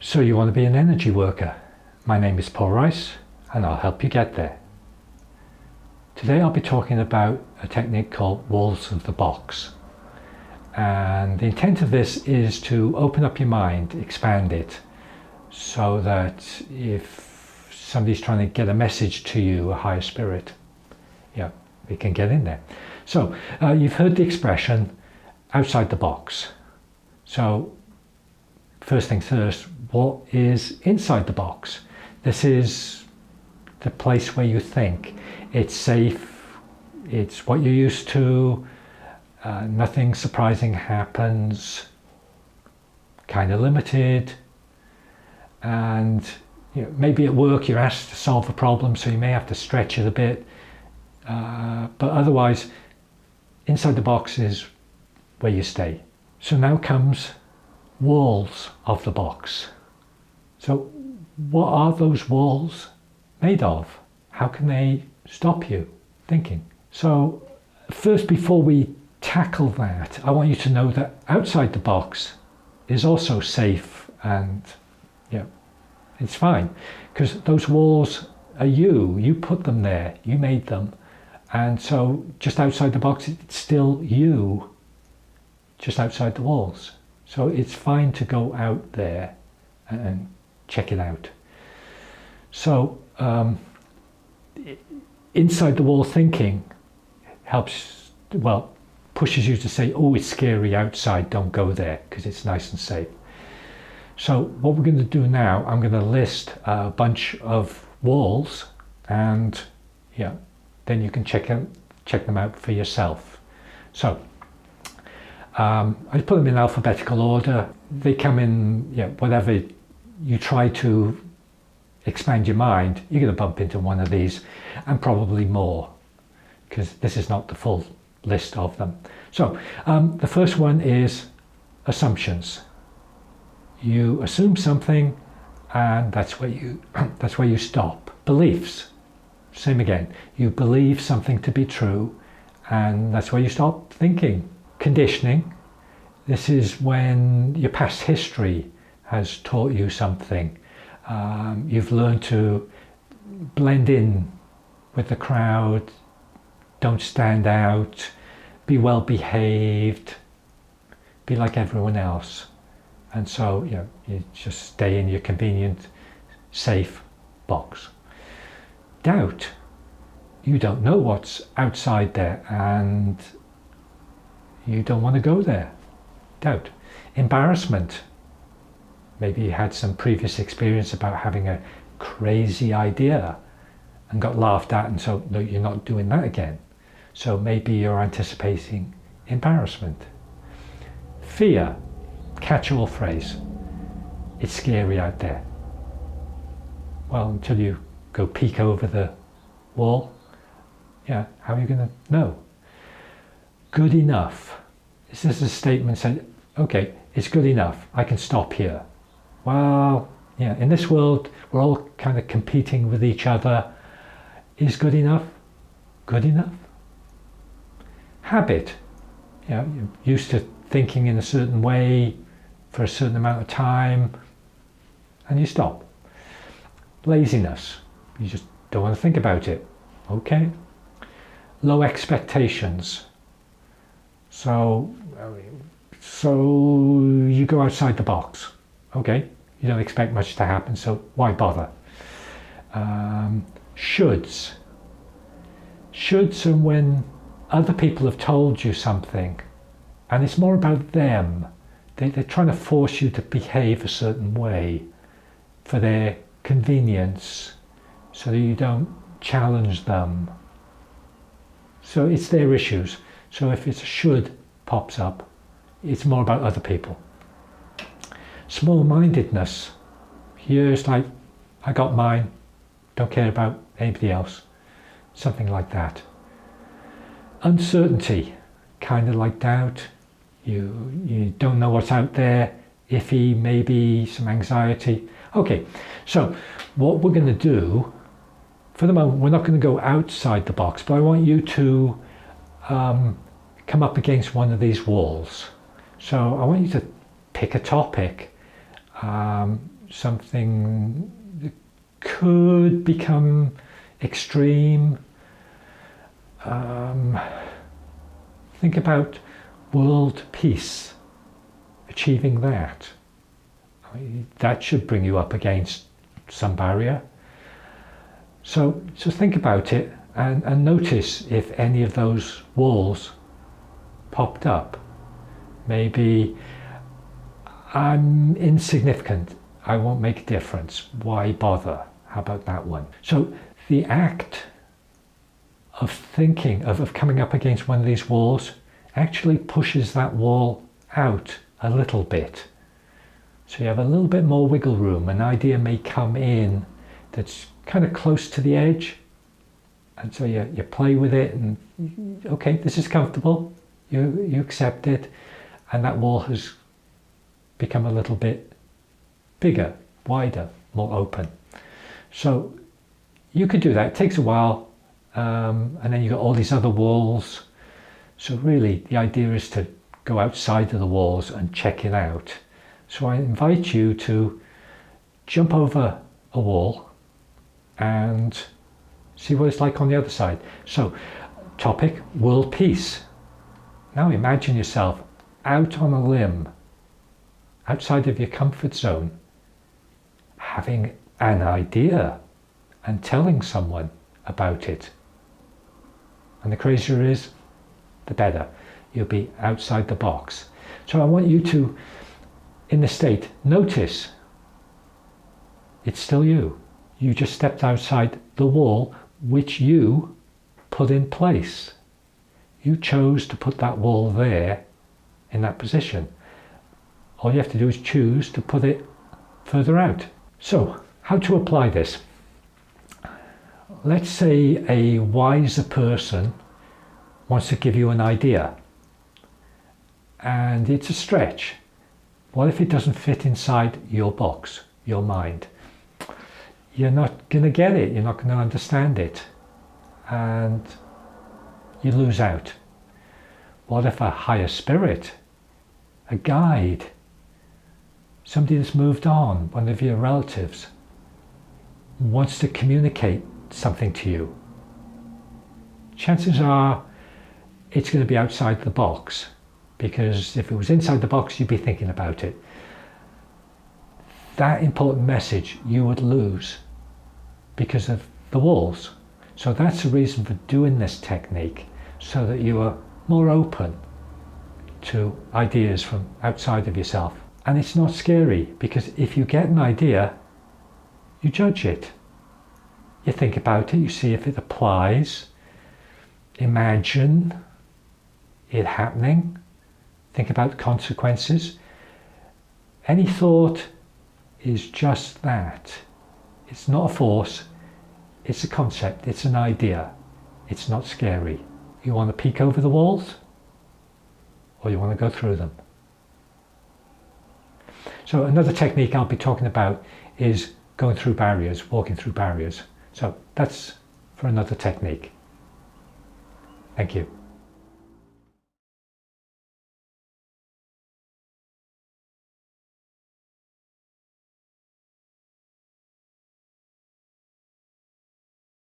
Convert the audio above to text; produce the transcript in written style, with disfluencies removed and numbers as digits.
So you want to be an energy worker? My name is Paul Rice and I'll help you get there. Today I'll be talking about a technique called walls of the box. And the intent of this is to open up your mind, expand it, so that if somebody's trying to get a message to you, a higher spirit, it can get in there. So you've heard the expression outside the box. So first things first, what is inside the box? This is the place where you think. It's safe, it's what you're used to, nothing surprising happens, kind of limited, and maybe at work you're asked to solve a problem, so you may have to stretch it a bit, but otherwise inside the box is where you stay. So now comes walls of the box. So what are those walls made of? How can they stop you thinking? So first, before we tackle that, I want you to know that outside the box is also safe, and it's fine, because those walls are you put them there, you made them, and so just outside the box it's still you, just outside the walls. So it's fine to go out there and check it out. So inside the wall thinking pushes you to say, oh, it's scary outside, don't go there, because it's nice and safe. So what we're going to do now, I'm going to list a bunch of walls, and then you can check them out for yourself. So I put them in alphabetical order. They come in, whatever you try to expand your mind, you're going to bump into one of these, and probably more, because this is not the full list of them. So the first one is assumptions. You assume something, and that's where you stop. Beliefs, same again. You believe something to be true, and that's where you stop thinking. Conditioning. This is when your past history has taught you something. You've learned to blend in with the crowd, don't stand out, be well behaved, be like everyone else. And so you just stay in your convenient, safe box. Doubt. You don't know what's outside there, and you don't want to go there. Doubt. Embarrassment. Maybe you had some previous experience about having a crazy idea and got laughed at, and so no, you're not doing that again. So maybe you're anticipating embarrassment. Fear. Catch-all phrase. It's scary out there. Well, until you go peek over the wall, how are you going to know? Good enough. This is a statement saying, okay, it's good enough, I can stop here. Well, in this world, we're all kind of competing with each other. Is good enough good enough? Habit. You're used to thinking in a certain way for a certain amount of time, and you stop. Laziness. You just don't want to think about it. Okay. Low expectations. So you go outside the box. Okay, you don't expect much to happen, so why bother? Shoulds. Shoulds are when other people have told you something, and it's more about them. They're trying to force you to behave a certain way for their convenience, so that you don't challenge them. So it's their issues. So if it's a should pops up, it's more about other people. Small-mindedness. Here it's like, I got mine, don't care about anybody else. Something like that. Uncertainty. Kind of like doubt. You don't know what's out there. Iffy, maybe some anxiety. Okay, so what we're going to do, for the moment, we're not going to go outside the box, but I want you to come up against one of these walls. So I want you to pick a topic something that could become extreme. Think about world peace, achieving that. That should bring you up against some barrier. So think about it and notice if any of those walls popped up. Maybe I'm insignificant, I won't make a difference, why bother? How about that one? So the act of thinking, of coming up against one of these walls, actually pushes that wall out a little bit. So you have a little bit more wiggle room. An idea may come in that's kind of close to the edge, and so you play with it, and okay, this is comfortable, you accept it, and that wall has become a little bit bigger, wider, more open. So you could do that. It takes a while, and then you've got all these other walls. So really the idea is to go outside of the walls and check it out. So I invite you to jump over a wall and see what it's like on the other side. So topic, world peace. Now imagine yourself out on a limb, outside of your comfort zone, having an idea and telling someone about it. And the crazier is, the better. You'll be outside the box. So I want you to, in the state, notice it's still you. You just stepped outside the wall which you put in place. You chose to put that wall there in that position. All you have to do is choose to put it further out. So, how to apply this? Let's say a wiser person wants to give you an idea, and it's a stretch. What if it doesn't fit inside your box, your mind? You're not going to get it, you're not going to understand it, and you lose out. What if a higher spirit, a guide, somebody that's moved on, one of your relatives, wants to communicate something to you? Chances are it's going to be outside the box, because if it was inside the box, you'd be thinking about it. That important message you would lose because of the walls. So that's the reason for doing this technique, so that you are more open to ideas from outside of yourself. And it's not scary, because if you get an idea, you judge it. You think about it, you see if it applies, imagine it happening, think about consequences. Any thought is just that. It's not a force, it's a concept, it's an idea. It's not scary. You want to peek over the walls, or you want to go through them? So another technique I'll be talking about is going through barriers, walking through barriers. So that's for another technique. Thank you.